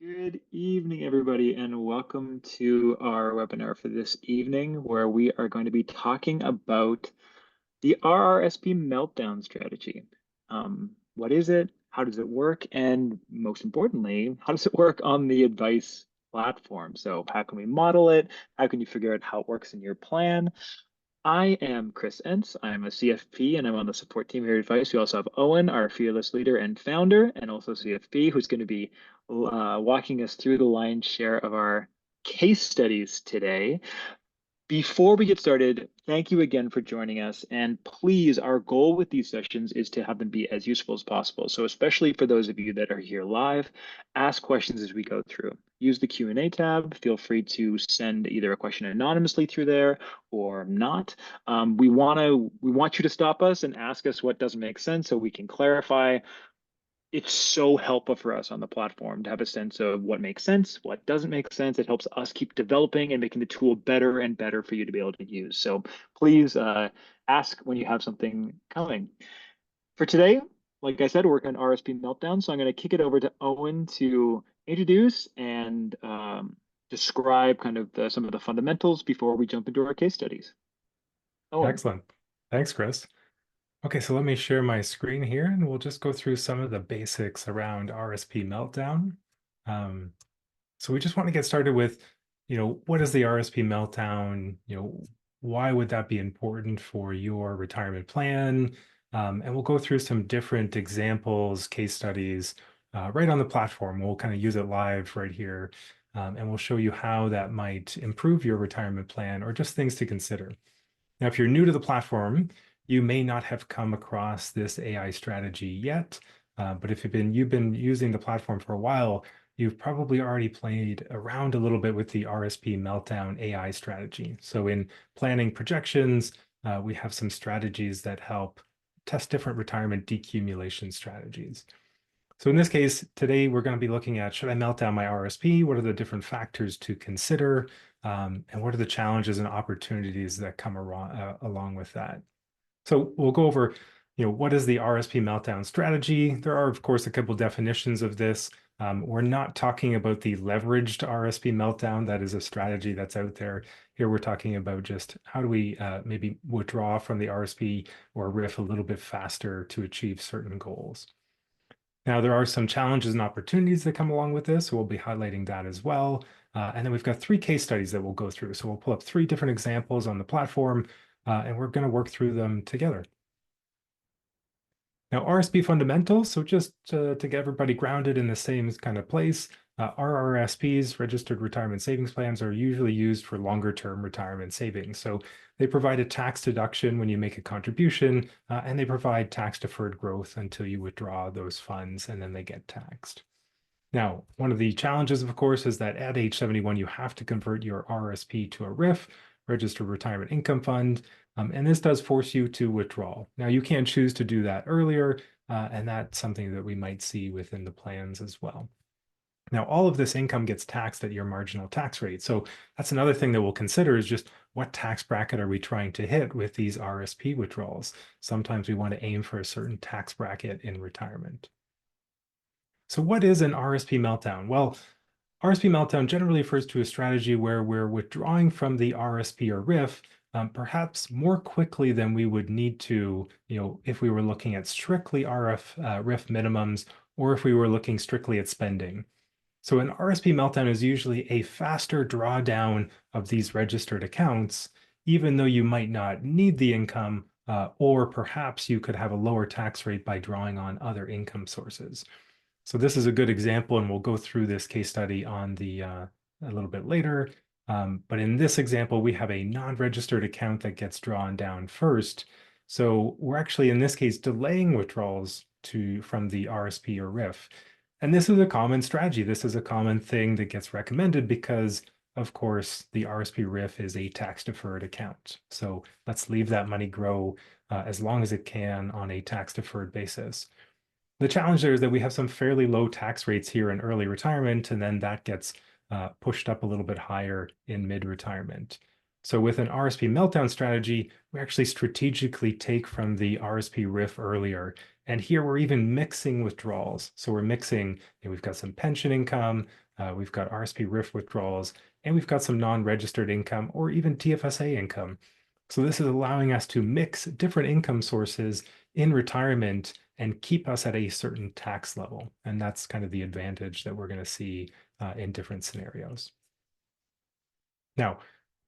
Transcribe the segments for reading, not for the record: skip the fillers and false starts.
Good evening, everybody, and welcome to our webinar for this evening, where we are going to be talking about the RRSP meltdown strategy. What is it? How does it work? And most importantly, how does it work on the advice platform? So how can we model it? How can you figure out how it works in your plan? I am Chris Entz. I'm a CFP and I'm on the support team here at Advice. We also have Owen, our fearless leader and founder, and also CFP, who's going to be walking us through the lion's share of our case studies today. Before we get started, thank you again for joining us. And please, our goal with these sessions is to have them be as useful as possible. So especially for those of you that are here live, ask questions as we go through. Use the Q&A tab. Feel free to send either a question anonymously through there or not. We want you to stop us and ask us what doesn't make sense so we can clarify. It's so helpful for us on the platform to have a sense of what makes sense, what doesn't make sense. It helps us keep developing and making the tool better and better for you to be able to use. So please ask when you have something coming. For today, like I said, we're working on RSP Meltdown. So I'm going to kick it over to Owen to introduce and describe kind of some of the fundamentals before we jump into our case studies. Owen. Excellent. Thanks, Chris. Okay, so let me share my screen here and we'll just go through some of the basics around RSP Meltdown. So we just want to get started with, what is the RSP Meltdown? Why would that be important for your retirement plan? And we'll go through some different examples, case studies, right on the platform. We'll kind of use it live right here. And we'll show you how that might improve your retirement plan or just things to consider. Now, if you're new to the platform, you may not have come across this AI strategy yet, but if you've been using the platform for a while, you've probably already played around a little bit with the RSP Meltdown AI strategy. So in planning projections, we have some strategies that help test different retirement decumulation strategies. So in this case, today we're going to be looking at, should I melt down my RSP? What are the different factors to consider? And what are the challenges and opportunities that come along with that? So we'll go over, what is the RSP meltdown strategy? There are, of course, a couple definitions of this. We're not talking about the leveraged RSP meltdown. That is a strategy that's out there. Here we're talking about just how do we maybe withdraw from the RSP or RIF a little bit faster to achieve certain goals. Now, there are some challenges and opportunities that come along with this, so we'll be highlighting that as well. And then we've got 3 case studies that we'll go through. So we'll pull up 3 different examples on the platform, and we're going to work through them together. Now, RSP fundamentals, so just to get everybody grounded in the same kind of place, RRSPs, registered retirement savings plans, are usually used for longer term retirement savings. So they provide a tax deduction when you make a contribution, and they provide tax deferred growth until you withdraw those funds and then they get taxed. Now, one of the challenges, of course, is that at age 71, you have to convert your RSP to a RIF, registered retirement income fund, and this does force you to withdraw. Now, you can choose to do that earlier, and that's something that we might see within the plans as well. Now, all of this income gets taxed at your marginal tax rate. So that's another thing that we'll consider is just what tax bracket are we trying to hit with these RSP withdrawals? Sometimes we want to aim for a certain tax bracket in retirement. So what is an RSP meltdown? Well, RSP meltdown generally refers to a strategy where we're withdrawing from the RSP or RIF perhaps more quickly than we would need to, if we were looking at strictly RF RIF minimums or if we were looking strictly at spending. So an RSP meltdown is usually a faster drawdown of these registered accounts, even though you might not need the income, or perhaps you could have a lower tax rate by drawing on other income sources. So this is a good example, and we'll go through this case study on the a little bit later. But in this example, we have a non-registered account that gets drawn down first. So we're actually, in this case, delaying withdrawals from the RSP or RIF. And this is a common strategy. This is a common thing that gets recommended because, of course, the RSP RIF is a tax-deferred account. So let's leave that money grow as long as it can on a tax-deferred basis. The challenge there is that we have some fairly low tax rates here in early retirement, and then that gets pushed up a little bit higher in mid-retirement. So with an RSP meltdown strategy, we actually strategically take from the RSP RIF earlier. And here we're even mixing withdrawals. So we're mixing, we've got some pension income, we've got RSP RIF withdrawals, and we've got some non-registered income or even TFSA income. So this is allowing us to mix different income sources in retirement and keep us at a certain tax level. And that's kind of the advantage that we're going to see in different scenarios. Now,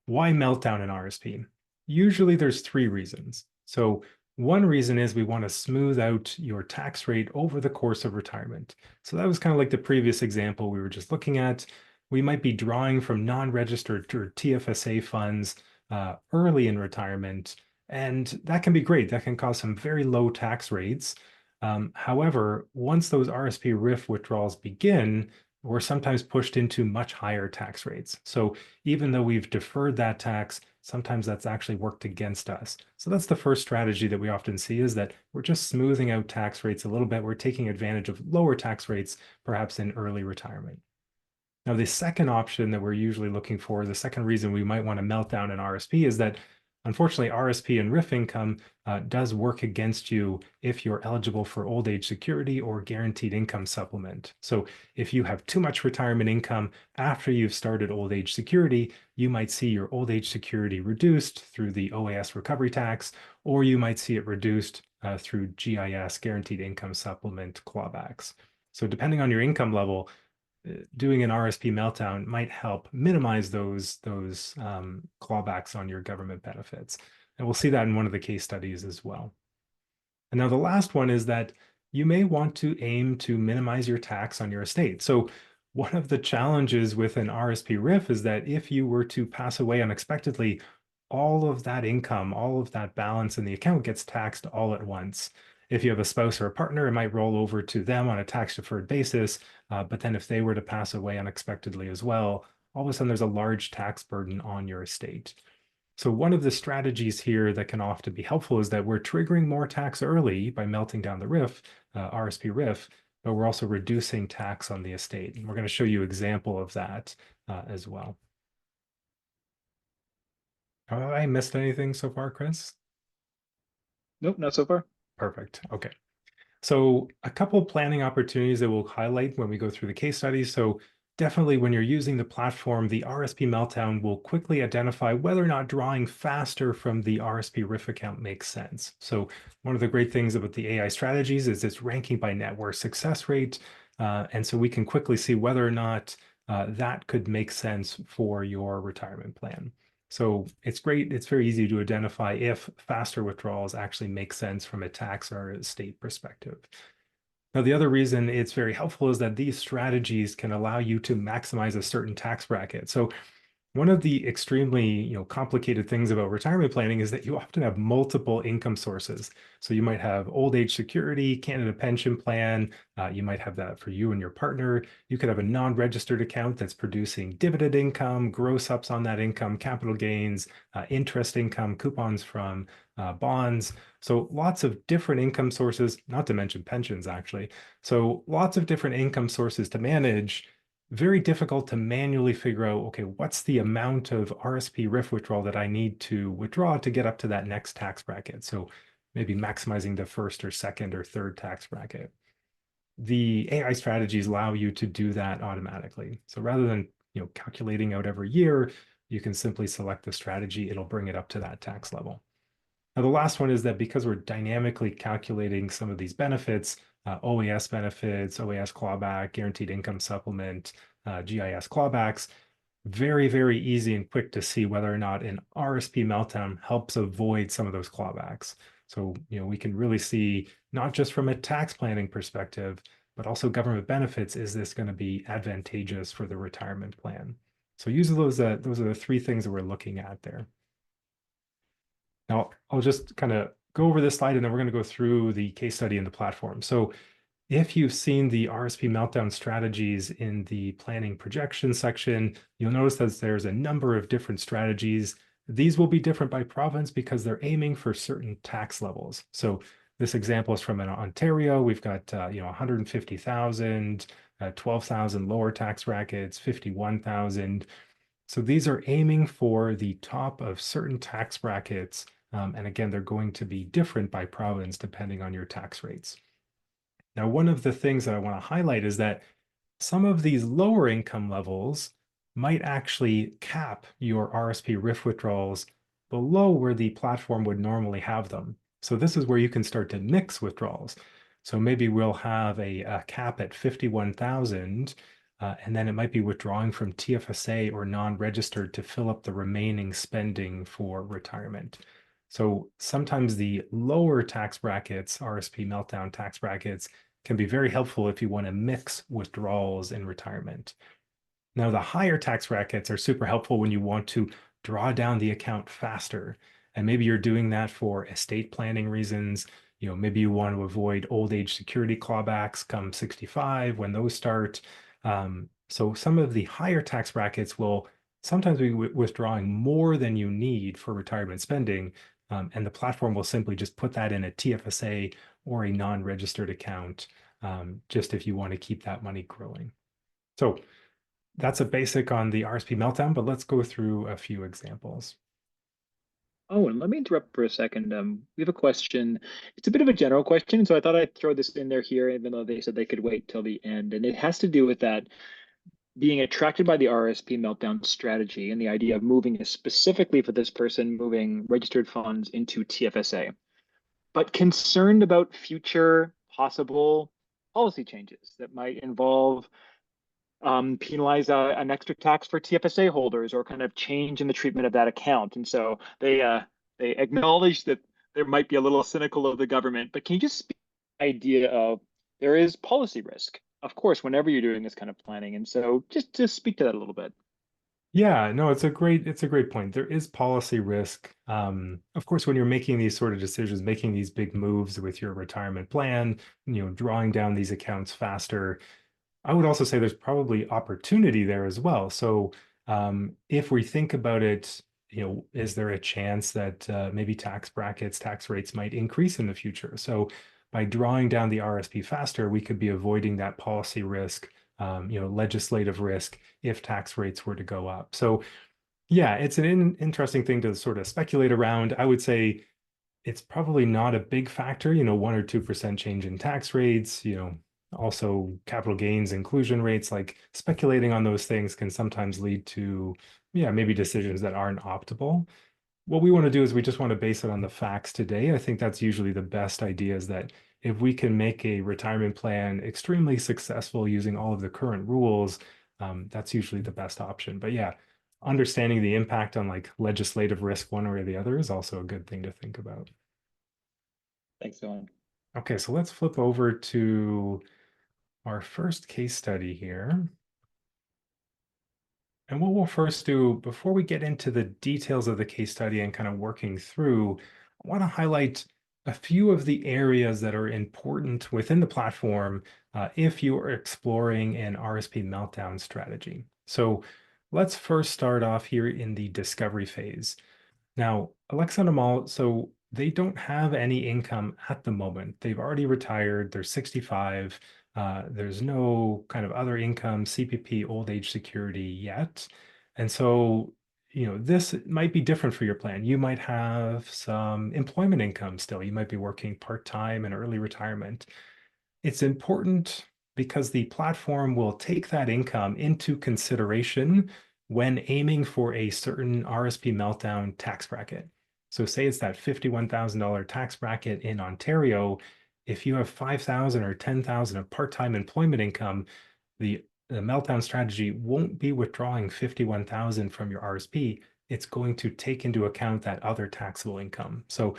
why Meltdown in RSP? Usually there's three reasons. So one reason is we want to smooth out your tax rate over the course of retirement. So that was kind of like the previous example we were just looking at. We might be drawing from non-registered or TFSA funds early in retirement, and that can be great. That can cause some very low tax rates. However, once those RSP RIF withdrawals begin, we're sometimes pushed into much higher tax rates. So even though we've deferred that tax, sometimes that's actually worked against us. So that's the first strategy that we often see, is that we're just smoothing out tax rates a little bit. We're taking advantage of lower tax rates, perhaps in early retirement. Now, the second option that we're usually looking for, the second reason we might want to melt down an RSP, is that unfortunately, RSP and RIF income does work against you if you're eligible for old age security or guaranteed income supplement. So if you have too much retirement income after you've started old age security, you might see your old age security reduced through the OAS recovery tax, or you might see it reduced through GIS, guaranteed income supplement clawbacks. So depending on your income level, doing an RSP meltdown might help minimize those clawbacks on your government benefits. And we'll see that in one of the case studies as well. And now the last one is that you may want to aim to minimize your tax on your estate. So one of the challenges with an RSP RIF is that if you were to pass away unexpectedly, all of that income, all of that balance in the account gets taxed all at once. If you have a spouse or a partner, it might roll over to them on a tax deferred basis. But then if they were to pass away unexpectedly as well, all of a sudden there's a large tax burden on your estate. So one of the strategies here that can often be helpful is that we're triggering more tax early by melting down the RIF, RSP RIF, but we're also reducing tax on the estate. And we're going to show you an example of that as well. Have I missed anything so far, Chris? Nope, not so far. Perfect. Okay. So a couple planning opportunities that we'll highlight when we go through the case studies. So definitely when you're using the platform, the RSP Meltdown will quickly identify whether or not drawing faster from the RSP RIF account makes sense. So one of the great things about the AI strategies is it's ranking by net worth success rate. And so we can quickly see whether or not that could make sense for your retirement plan. So it's great. It's very easy to identify if faster withdrawals actually make sense from a tax or a state perspective. Now, the other reason it's very helpful is that these strategies can allow you to maximize a certain tax bracket. So one of the extremely, complicated things about retirement planning is that you often have multiple income sources. So you might have old age security, Canada pension plan. You might have that for you and your partner. You could have a non-registered account that's producing dividend income, gross ups on that income, capital gains, interest income, coupons from bonds. So lots of different income sources, not to mention pensions, actually. So lots of different income sources to manage. Very difficult to manually figure out, okay, what's the amount of RSP RIF withdrawal that I need to withdraw to get up to that next tax bracket? So maybe maximizing the first or second or third tax bracket. The AI strategies allow you to do that automatically. So rather than calculating out every year, you can simply select the strategy. It'll bring it up to that tax level. Now, the last one is that because we're dynamically calculating some of these benefits, OAS benefits, OAS clawback, guaranteed income supplement, GIS clawbacks, very, very easy and quick to see whether or not an RSP meltdown helps avoid some of those clawbacks. So, we can really see not just from a tax planning perspective, but also government benefits. Is this going to be advantageous for the retirement plan? So use those are the three things that we're looking at there. Now, I'll just kind of go over this slide and then we're going to go through the case study in the platform. So if you've seen the RSP meltdown strategies in the planning projection section, you'll notice that there's a number of different strategies. These will be different by province because they're aiming for certain tax levels. So this example is from Ontario. We've got 150,000, 12,000 lower tax brackets, 51,000. So these are aiming for the top of certain tax brackets. And again, they're going to be different by province depending on your tax rates. Now, one of the things that I want to highlight is that Some of these lower income levels might actually cap your RSP RIF withdrawals below where the platform would normally have them. So this is where you can start to mix withdrawals. So maybe we'll have a cap at 51,000, and then it might be withdrawing from TFSA or non-registered to fill up the remaining spending for retirement. So sometimes the lower tax brackets, RSP meltdown tax brackets, can be very helpful if you want to mix withdrawals in retirement. Now, the higher tax brackets are super helpful when you want to draw down the account faster. And maybe you're doing that for estate planning reasons. Maybe you want to avoid old age security clawbacks come 65 when those start. So some of the higher tax brackets will sometimes be withdrawing more than you need for retirement spending. And the platform will simply just put that in a TFSA or a non-registered account, just if you want to keep that money growing. So that's a basic on the RSP meltdown, but let's go through a few examples. Oh, and let me interrupt for a second. We have a question. It's a bit of a general question, so I thought I'd throw this in there here, even though they said they could wait till the end. And it has to do with that being attracted by the RSP meltdown strategy and the idea of moving specifically for this person, moving registered funds into TFSA, but concerned about future possible policy changes that might involve penalize an extra tax for TFSA holders or kind of change in the treatment of that account. And so they acknowledge that there might be a little cynical of the government, but can you just speak to the idea of there is policy risk, of course, whenever you're doing this kind of planning. And so just to speak to that a little bit. Yeah, no, it's a great point. There is policy risk. Of course, when you're making these sort of decisions, making these big moves with your retirement plan, drawing down these accounts faster, I would also say there's probably opportunity there as well. So if we think about it, is there a chance that maybe tax brackets, tax rates might increase in the future? So by drawing down the RSP faster, we could be avoiding that policy risk, legislative risk if tax rates were to go up. So yeah, it's an interesting thing to sort of speculate around. I would say it's probably not a big factor, 1 or 2% change in tax rates, also capital gains inclusion rates, like speculating on those things can sometimes lead to, yeah, maybe decisions that aren't optimal. What we want to do is we just want to base it on the facts today. I think that's usually the best idea is that if we can make a retirement plan extremely successful using all of the current rules, that's usually the best option. But yeah, understanding the impact on like legislative risk one way or the other is also a good thing to think about. Thanks, Owen. Okay, so let's flip over to our first case study here. And what we'll first do before we get into the details of the case study and kind of working through, I want to highlight a few of the areas that are important within the platform if you are exploring an RSP meltdown strategy. So let's first start off here in the discovery phase. Now, Alexa and Amal, so they don't have any income at the moment. They've already retired. They're 65. There's no kind of other income, CPP, old age security yet. And so, this might be different for your plan. You might have some employment income still. You might be working part-time in early retirement. It's important because the platform will take that income into consideration when aiming for a certain RSP meltdown tax bracket. So say it's that $51,000 tax bracket in Ontario. If you have 5,000 or 10,000 of part-time employment income, the meltdown strategy won't be withdrawing 51,000 from your RSP. It's going to take into account that other taxable income. So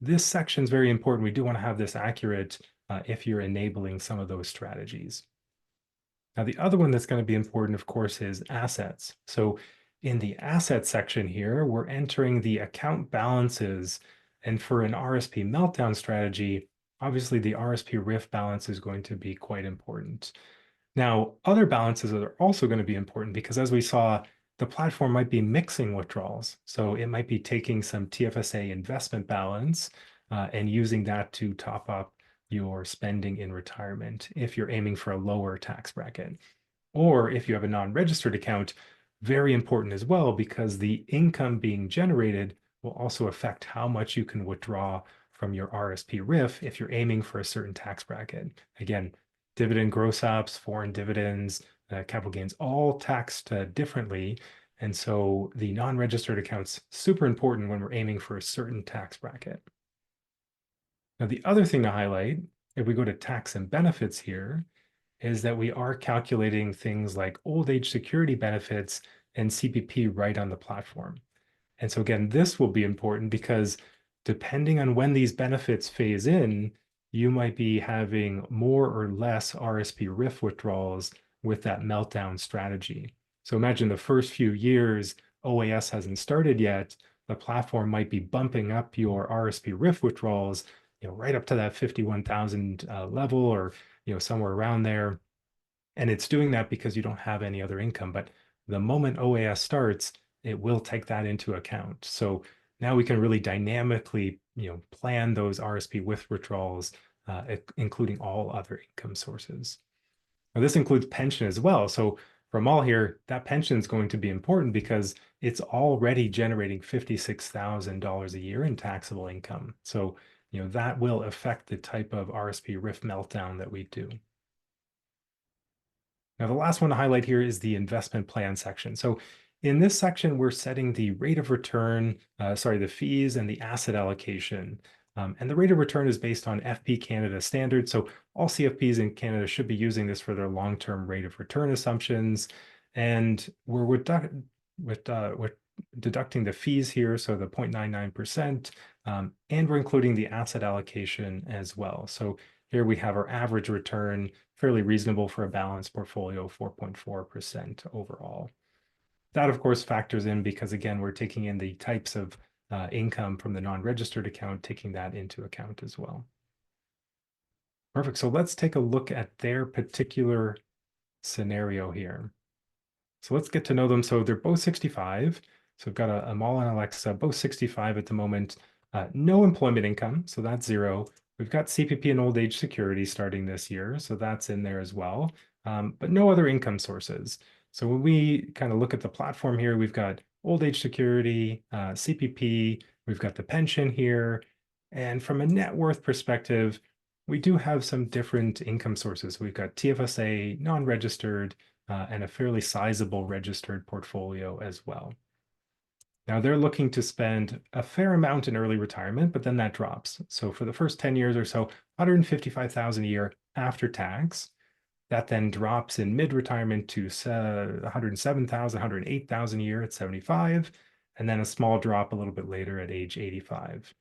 this section is very important. We do want to have this accurate if you're enabling some of those strategies. Now, the other one that's going to be important, of course, is assets. So in the asset section here, we're entering the account balances. And for an RSP meltdown strategy, obviously the RSP RIF balance is going to be quite important. Now, other balances are also going to be important because as we saw, the platform might be mixing withdrawals. So it might be taking some TFSA investment balance and using that to top up your spending in retirement if you're aiming for a lower tax bracket. Or if you have a non-registered account, very important as well because the income being generated will also affect how much you can withdraw from your RSP RIF if you're aiming for a certain tax bracket. Again, dividend gross ups, foreign dividends, capital gains, all taxed differently. And so the non-registered account's super important when we're aiming for a certain tax bracket. Now, the other thing to highlight, if we go to tax and benefits here, is that we are calculating things like old age security benefits and CPP right on the platform. And so again, this will be important because depending on when these benefits phase in, you might be having more or less RSP RIF withdrawals with that meltdown strategy. So imagine the first few years, OAS hasn't started yet, the platform might be bumping up your RSP RIF withdrawals, right up to that 51,000 level, or somewhere around there. And it's doing that because you don't have any other income. But the moment OAS starts, it will take that into account. So now we can really dynamically, plan those RSP with withdrawals, including all other income sources. Now, this includes pension as well. So from all here, that pension is going to be important because it's already generating $56,000 a year in taxable income. So, that will affect the type of RSP RIF meltdown that we do. Now, the last one to highlight here is the investment plan section. So in this section, we're setting the rate of return, the fees and the asset allocation. And the rate of return is based on FP Canada standards. So all CFPs in Canada should be using this for their long-term rate of return assumptions. And we're deducting the fees here, so the 0.99%, and we're including the asset allocation as well. So here we have our average return, fairly reasonable for a balanced portfolio, 4.4% overall. That, of course, factors in because, again, we're taking in the types of income from the non-registered account, taking that into account as well. Perfect. So let's take a look at their particular scenario here. So let's get to know them. So they're both 65. So we've got a Amal and Alexa, both 65 at the moment. No employment income, so that's zero. We've got CPP and old age security starting this year, so that's in there as well. But no other income sources. So when we kind of look at the platform here, we've got old age security, CPP, we've got the pension here. And from a net worth perspective, we do have some different income sources. We've got TFSA, non-registered, and a fairly sizable registered portfolio as well. Now they're looking to spend a fair amount in early retirement, but then that drops. So for the first 10 years or so, 155,000 a year after tax. That then drops in mid-retirement to 107,000, 108,000 a year at 75, and then a small drop a little bit later at age 85.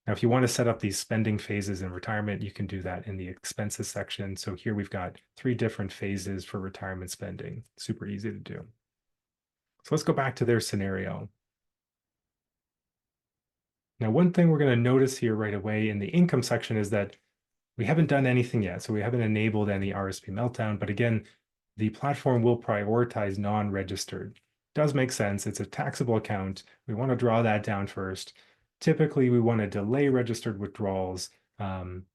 Now, if you want to set up these spending phases in retirement, you can do that in the expenses section. So here we've got 3 different phases for retirement spending. Super easy to do. So let's go back to their scenario. Now, one thing we're going to notice here right away in the income section is that we haven't done anything yet. So we haven't enabled any RSP meltdown. But again, the platform will prioritize non-registered. Does make sense. It's a taxable account. We want to draw that down first. Typically, we want to delay registered withdrawals,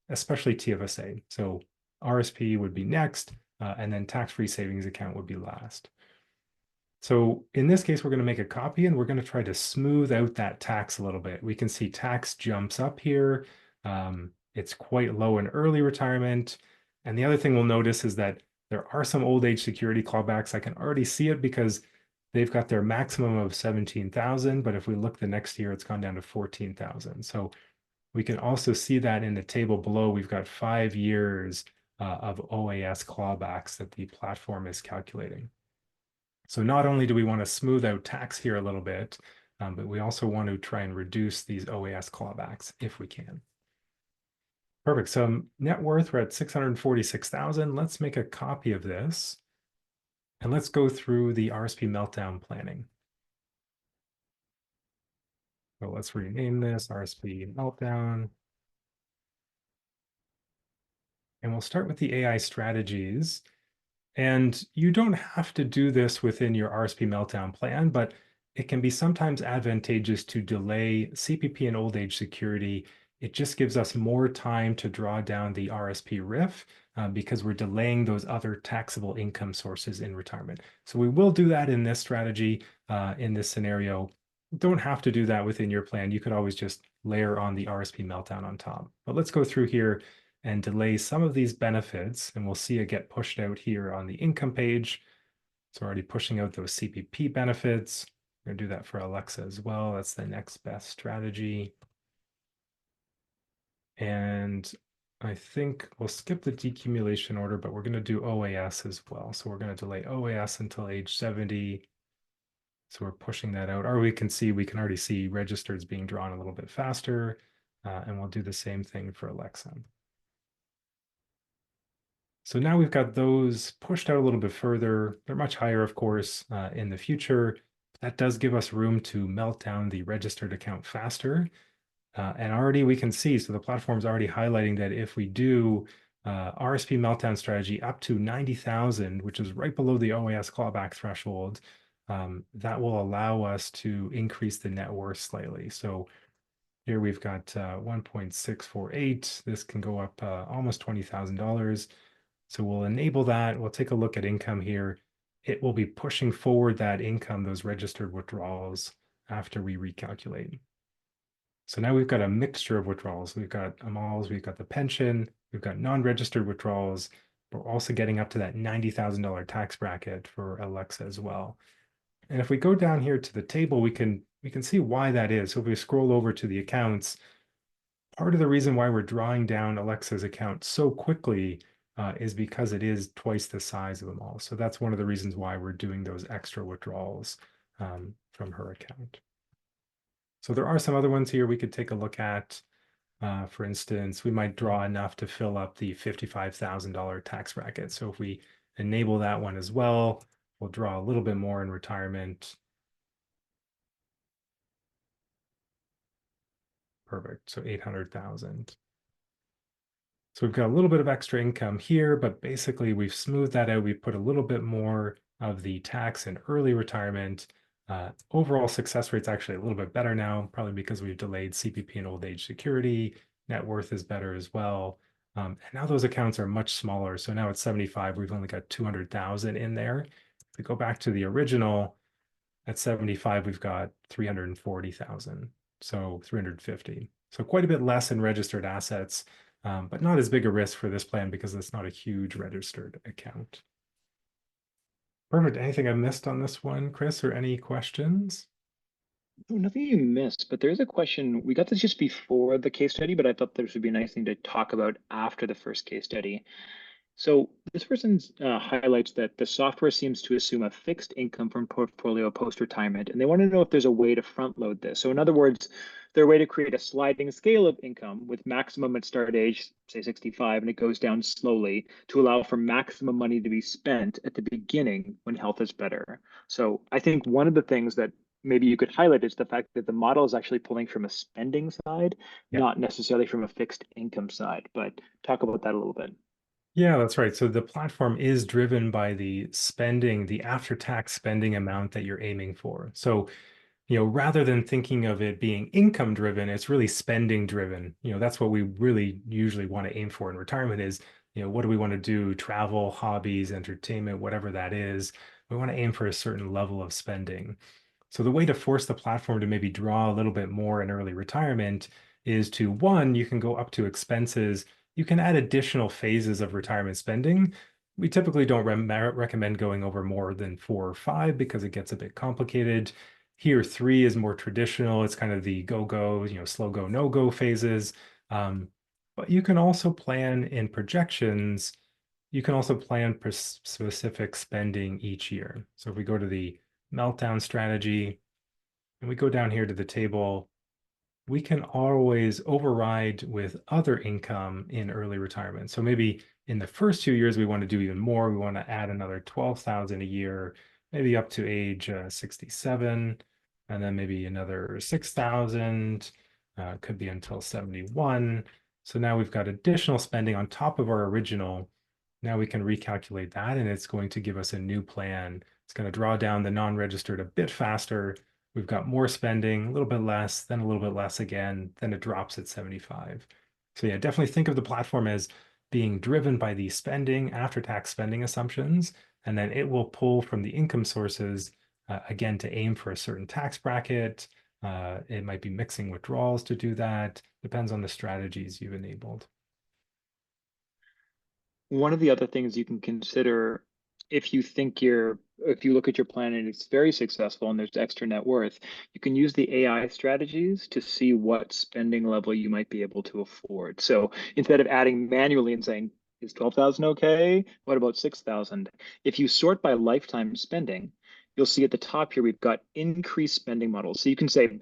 especially TFSA. So RSP would be next, and then tax-free savings account would be last. So in this case, we're going to make a copy and we're going to try to smooth out that tax a little bit. We can see tax jumps up here. It's quite low in early retirement. And the other thing we'll notice is that there are some old age security clawbacks. I can already see it because they've got their maximum of 17,000, but if we look the next year, it's gone down to 14,000. So we can also see that in the table below, we've got 5 years of OAS clawbacks that the platform is calculating. So not only do we want to smooth out tax here a little bit, but we also want to try and reduce these OAS clawbacks if we can. Perfect. So net worth, we're at 646,000. Let's make a copy of this. And let's go through the RSP meltdown planning. So let's rename this RSP meltdown. And we'll start with the AI strategies. And you don't have to do this within your RSP meltdown plan, but it can be sometimes advantageous to delay CPP and old age security. It just gives us more time to draw down the RSP RIF because we're delaying those other taxable income sources in retirement. So we will do that in this strategy, in this scenario. Don't have to do that within your plan. You could always just layer on the RSP meltdown on top. But let's go through here. and delay some of these benefits. And we'll see it get pushed out here on the income page. It's already pushing out those CPP benefits. We're going to do that for Alexa as well. That's the next best strategy. And I think we'll skip the decumulation order, but we're going to do OAS as well. So we're going to delay OAS until age 70. So we're pushing that out. Or we can already see registers being drawn a little bit faster. And we'll do the same thing for Alexa. So now we've got those pushed out a little bit further. They're much higher, of course, in the future. That does give us room to melt down the registered account faster. And already we can see, so the platform's already highlighting that if we do RSP meltdown strategy up to 90,000, which is right below the OAS clawback threshold, that will allow us to increase the net worth slightly. So here we've got 1.648. This can go up almost $20,000. So we'll enable that. We'll take a look at income here. It will be pushing forward that income, those registered withdrawals, after we recalculate. So now we've got a mixture of withdrawals. We've got AMALs, we've got the pension, we've got non-registered withdrawals. We're also getting up to that $90,000 tax bracket for Alexa as well. And if we go down here to the table, we can see why that is. So if we scroll over to the accounts, part of the reason why we're drawing down Alexa's account so quickly is because it is twice the size of them all. So that's one of the reasons why we're doing those extra withdrawals from her account. So there are some other ones here we could take a look at. For instance, we might draw enough to fill up the $55,000 tax bracket. So if we enable that one as well, we'll draw a little bit more in retirement. Perfect. So 800,000. So we've got a little bit of extra income here, but basically we've smoothed that out. We've put a little bit more of the tax in early retirement. Overall success rate's actually a little bit better now, probably because we've delayed CPP and old age security. Net worth is better as well. And now those accounts are much smaller. So now at 75, we've only got 200,000 in there. If we go back to the original, at 75, we've got 340,000. So 350. So quite a bit less in registered assets, but not as big a risk for this plan because it's not a huge registered account. Perfect. Anything I missed on this one, Chris, or any questions? Oh, nothing you missed, but there's a question. We got this just before the case study, but I thought this would be a nice thing to talk about after the first case study. So this person highlights that the software seems to assume a fixed income from portfolio post-retirement, and they want to know if there's a way to front load this. So in other words, there's a way to create a sliding scale of income with maximum at start age, say 65, and it goes down slowly to allow for maximum money to be spent at the beginning when health is better. So I think one of the things that maybe you could highlight is the fact that the model is actually pulling from a spending side, Yeah. not necessarily from a fixed income side, but talk about that a little bit. Yeah, that's right. So the platform is driven by the spending, the after-tax spending amount that you're aiming for. So, rather than thinking of it being income driven, it's really spending driven. That's what we really usually want to aim for in retirement is, what do we want to do? Travel, hobbies, entertainment, whatever that is. We want to aim for a certain level of spending. So the way to force the platform to maybe draw a little bit more in early retirement is to, one, you can go up to expenses. You can add additional phases of retirement spending. We typically don't recommend going over more than 4 or 5 because it gets a bit complicated. Here, 3 is more traditional. It's kind of the go-go, slow go, no-go phases. But you can also plan in projections. You can also plan for specific spending each year. So if we go to the meltdown strategy, and we go down here to the table, we can always override with other income in early retirement. So maybe in the first 2 years, we want to do even more. We want to add another 12,000 a year, maybe up to age 67, and then maybe another 6,000, could be until 71. So now we've got additional spending on top of our original. Now we can recalculate that, and it's going to give us a new plan. It's going to draw down the non-registered a bit faster. We've got more spending, a little bit less, then a little bit less again, then it drops at 75. So yeah, definitely think of the platform as being driven by the spending, after-tax spending assumptions, and then it will pull from the income sources, again, to aim for a certain tax bracket. It might be mixing withdrawals to do that. Depends on the strategies you've enabled. One of the other things you can consider if you think if you look at your plan and it's very successful and there's extra net worth, you can use the AI strategies to see what spending level you might be able to afford. So instead of adding manually and saying, is 12,000 okay? What about 6,000? If you sort by lifetime spending, you'll see at the top here, we've got increased spending models. So you can say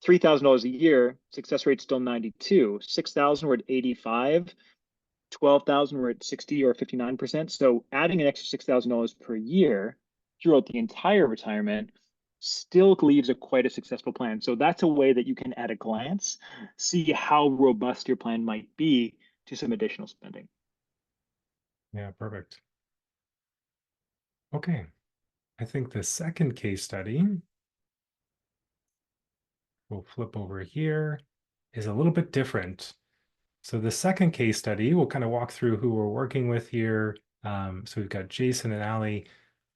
$3,000 a year, success rate's still 92, 6,000 we're at 85, 12,000 we're at 60 or 59%. So adding an extra $6,000 per year throughout the entire retirement still leaves a quite a successful plan. So that's a way that you can at a glance see how robust your plan might be to some additional spending. Yeah, perfect. Okay. I think the second case study, we'll flip over here, is a little bit different. So the second case study, we'll kind of walk through who we're working with here. So we've got Jason and Ali,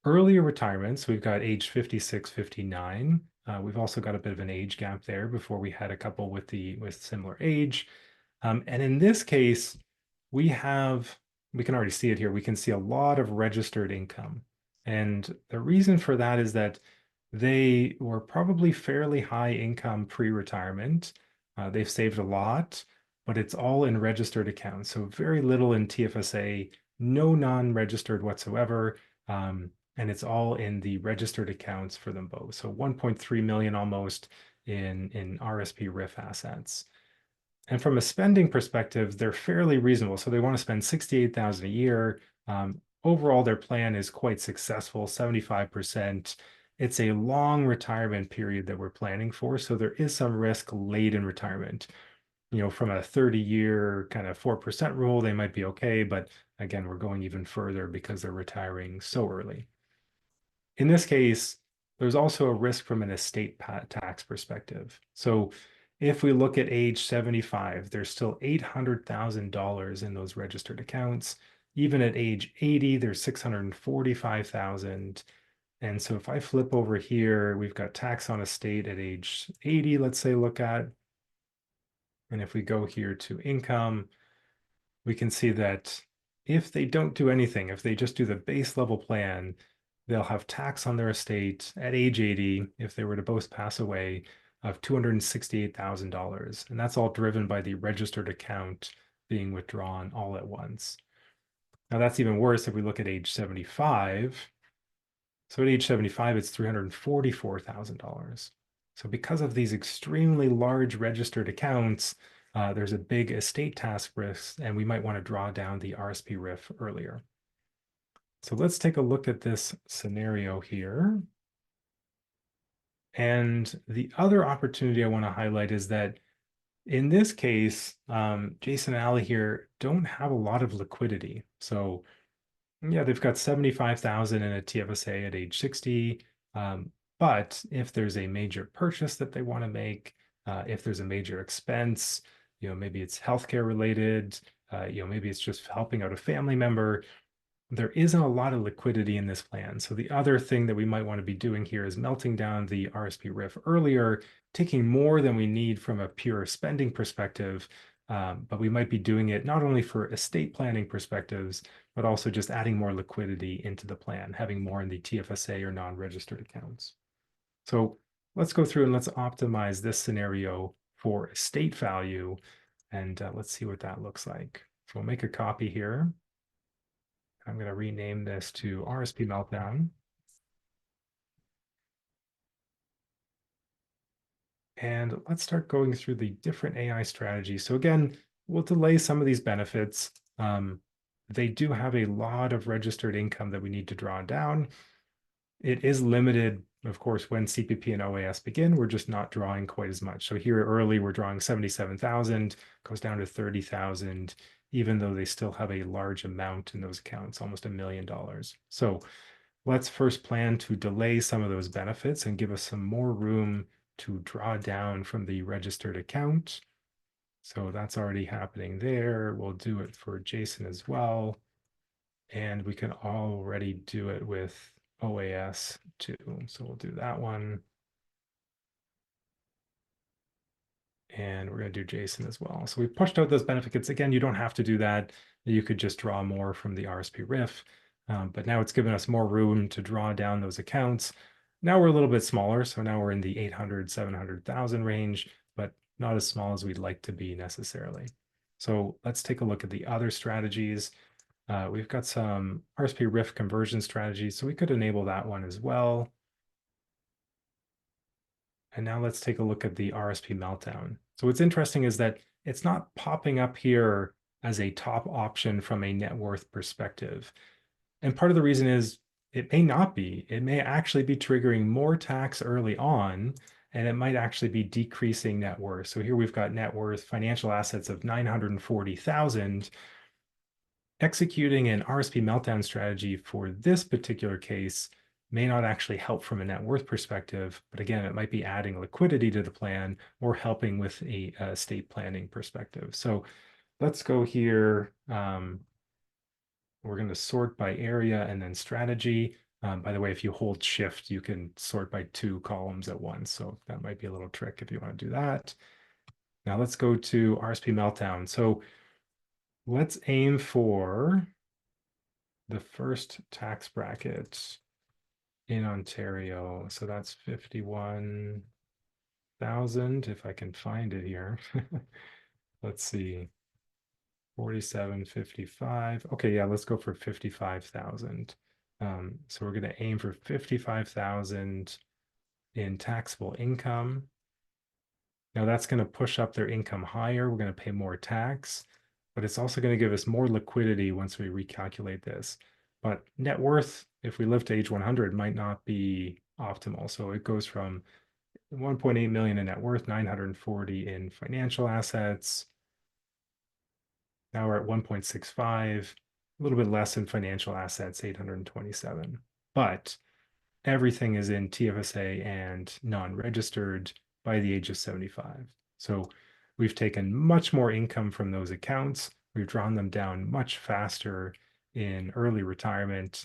earlier retirement. So we've got age 56, 59. We've also got a bit of an age gap there before we had a couple with similar age. And in this case, we can already see it here. We can see a lot of registered income. And the reason for that is that they were probably fairly high income pre-retirement. They've saved a lot, but it's all in registered accounts. So very little in TFSA, no non-registered whatsoever. And it's all in the registered accounts for them both. So 1.3 million almost in RSP RIF assets. And from a spending perspective, they're fairly reasonable. So they want to spend 68,000 a year. Overall, their plan is quite successful, 75%. It's a long retirement period that we're planning for. So there is some risk late in retirement. From a 30-year kind of 4% rule, they might be okay. But again, we're going even further because they're retiring so early. In this case, there's also a risk from an estate tax perspective. So if we look at age 75, there's still $800,000 in those registered accounts. Even at age 80, there's 645,000. And so if I flip over here, we've got tax on estate at age 80, let's say, look at. And if we go here to income, we can see that if they don't do anything, if they just do the base level plan, they'll have tax on their estate at age 80, if they were to both pass away, of $268,000. And that's all driven by the registered account being withdrawn all at once. Now that's even worse if we look at age 75. So at age 75, it's $344,000. So because of these extremely large registered accounts, there's a big estate tax risk, and we might want to draw down the RSP RIF earlier. So let's take a look at this scenario here. And the other opportunity I want to highlight is that in this case, Jason and Ali here don't have a lot of liquidity. So yeah, they've got 75,000 in a TFSA at age 60. But if there's a major purchase that they want to make, if there's a major expense, maybe it's healthcare related, maybe it's just helping out a family member, there isn't a lot of liquidity in this plan. So the other thing that we might want to be doing here is melting down the RSP RIF earlier, taking more than we need from a pure spending perspective. But we might be doing it not only for estate planning perspectives, but also just adding more liquidity into the plan, having more in the TFSA or non-registered accounts. So let's go through and let's optimize this scenario for estate value. And let's see what that looks like. So we'll make a copy here. I'm going to rename this to RSP Meltdown. And let's start going through the different AI strategies. So again, we'll delay some of these benefits. They do have a lot of registered income that we need to draw down. It is limited, of course, when CPP and OAS begin, we're just not drawing quite as much. So here early, we're drawing 77,000, goes down to 30,000, even though they still have a large amount in those accounts, almost $1 million. So let's first plan to delay some of those benefits and give us some more room to draw down from the registered account. So that's already happening there. We'll do it for Jason as well. And we can already do it with OAS too. So we'll do that one. And we're going to do Jason as well. So we've pushed out those benefits. Again, you don't have to do that. You could just draw more from the RSP RIF. But now it's given us more room to draw down those accounts. Now we're a little bit smaller. So now we're in the 800, 700,000 range, but not as small as we'd like to be necessarily. So let's take a look at the other strategies. We've got some RSP RIF conversion strategies. So we could enable that one as well. And now let's take a look at the RSP Meltdown. So what's interesting is that it's not popping up here as a top option from a net worth perspective. And part of the reason is it may not be. It may actually be triggering more tax early on, and it might actually be decreasing net worth. So here we've got net worth, financial assets of 940,000. Executing an RSP meltdown strategy for this particular case may not actually help from a net worth perspective, but again, it might be adding liquidity to the plan or helping with a estate planning perspective. So let's go here. We're going to sort by area and then strategy. By the way, if you hold shift, you can sort by 2 columns at once. So that might be a little trick if you want to do that. Now let's go to RSP meltdown. So let's aim for the first tax bracket in Ontario. So that's 51,000 if I can find it here. Let's see. 47.55. Okay, yeah, let's go for 55,000. So we're going to aim for 55,000 in taxable income. Now that's going to push up their income higher. We're going to pay more tax, but it's also going to give us more liquidity once we recalculate this. But net worth, if we live to age 100, might not be optimal. So it goes from 1.8 million in net worth, 940 in financial assets. Now we're at 1.65, a little bit less in financial assets, 827. But everything is in TFSA and non-registered by the age of 75. So we've taken much more income from those accounts. We've drawn them down much faster in early retirement.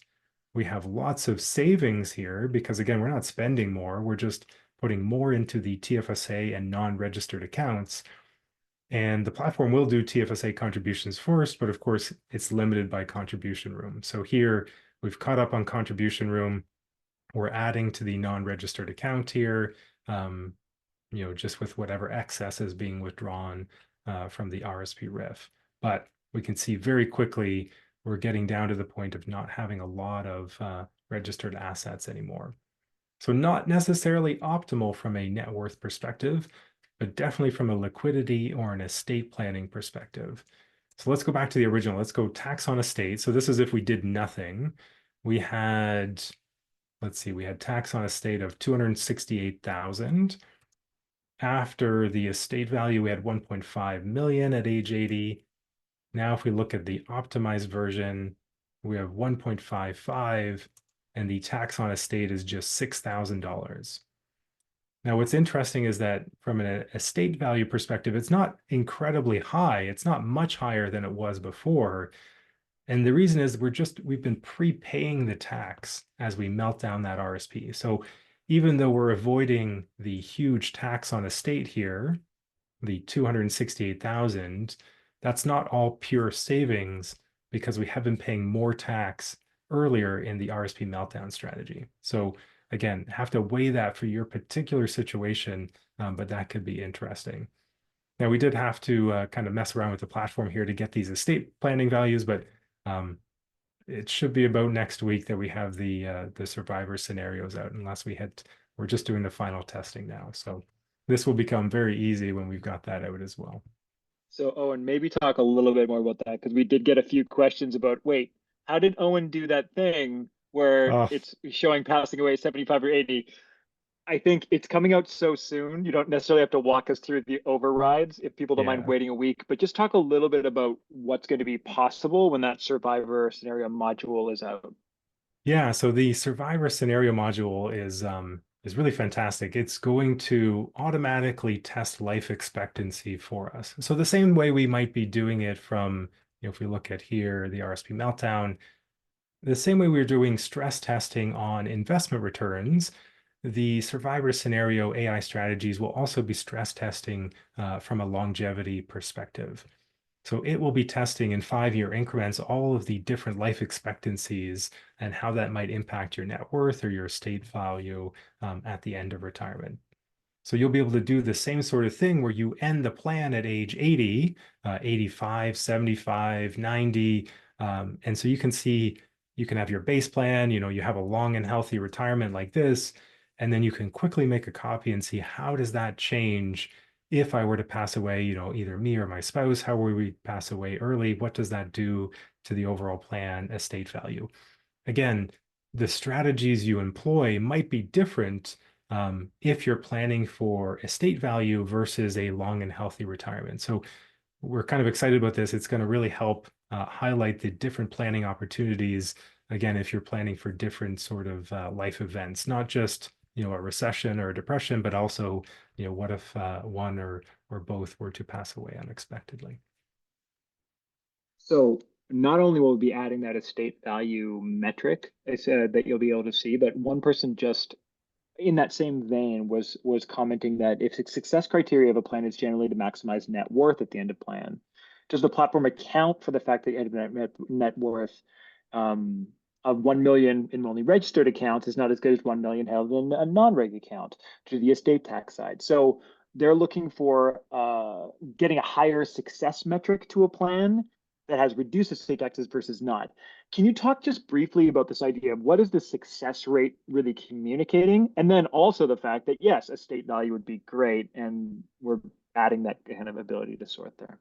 We have lots of savings here because, again, we're not spending more. We're just putting more into the TFSA and non-registered accounts. And the platform will do TFSA contributions first, but of course, it's limited by contribution room. So here we've caught up on contribution room. We're adding to the non-registered account here, just with whatever excess is being withdrawn from the RSP RIF. But we can see very quickly we're getting down to the point of not having a lot of registered assets anymore. So not necessarily optimal from a net worth perspective, but definitely from a liquidity or an estate planning perspective. So let's go back to the original. Let's go tax on estate. So this is if we did nothing. We had, let's see, we had tax on estate of 268,000. After the estate value, we had 1.5 million at age 80. Now, if we look at the optimized version, we have 1.55, and the tax on estate is just $6,000. Now, what's interesting is that from an estate value perspective, it's not incredibly high. It's not much higher than it was before. And the reason is we've been prepaying the tax as we melt down that RSP. So even though we're avoiding the huge tax on estate here, the 268,000, that's not all pure savings because we have been paying more tax earlier in the RSP meltdown strategy. So again, have to weigh that for your particular situation, but that could be interesting. Now, we did have to kind of mess around with the platform here to get these estate planning values, but it should be about next week that we have the survivor scenarios out, unless we're just doing the final testing now. So this will become very easy when we've got that out as well. So Owen, maybe talk a little bit more about that because we did get a few questions about, wait, how did Owen do that thing where it's showing passing away 75 or 80? I think it's coming out so soon. You don't necessarily have to walk us through the overrides if people don't mind waiting a week, but just talk a little bit about what's going to be possible when that survivor scenario module is out. Yeah, so the survivor scenario module is really fantastic. It's going to automatically test life expectancy for us. So the same way we might be doing it from, if we look at here, the RSP meltdown, the same way we're doing stress testing on investment returns, the survivor scenario AI strategies will also be stress testing from a longevity perspective. So it will be testing in 5-year increments all of the different life expectancies and how that might impact your net worth or your estate value at the end of retirement. So you'll be able to do the same sort of thing where you end the plan at age 80, 85, 75, 90. And so you can see, you can have your base plan, you have a long and healthy retirement like this, and then you can quickly make a copy and see how does that change if I were to pass away, either me or my spouse, how will we pass away early? What does that do to the overall plan estate value? Again, the strategies you employ might be different if you're planning for estate value versus a long and healthy retirement. So we're kind of excited about this. It's going to really help highlight the different planning opportunities. Again, if you're planning for different sort of life events, not just a recession or a depression, but also what if one or both were to pass away unexpectedly. So not only will we be adding that estate value metric that you'll be able to see, but one person just in that same vein was commenting that if the success criteria of a plan is generally to maximize net worth at the end of plan, does the platform account for the fact that net worth of 1 million in only registered accounts is not as good as 1 million held in a non-reg account to the estate tax side? So they're looking for getting a higher success metric to a plan that has reduced estate taxes versus not. Can you talk just briefly about this idea of what is the success rate really communicating? And then also the fact that, yes, estate value would be great, and we're adding that kind of ability to sort there.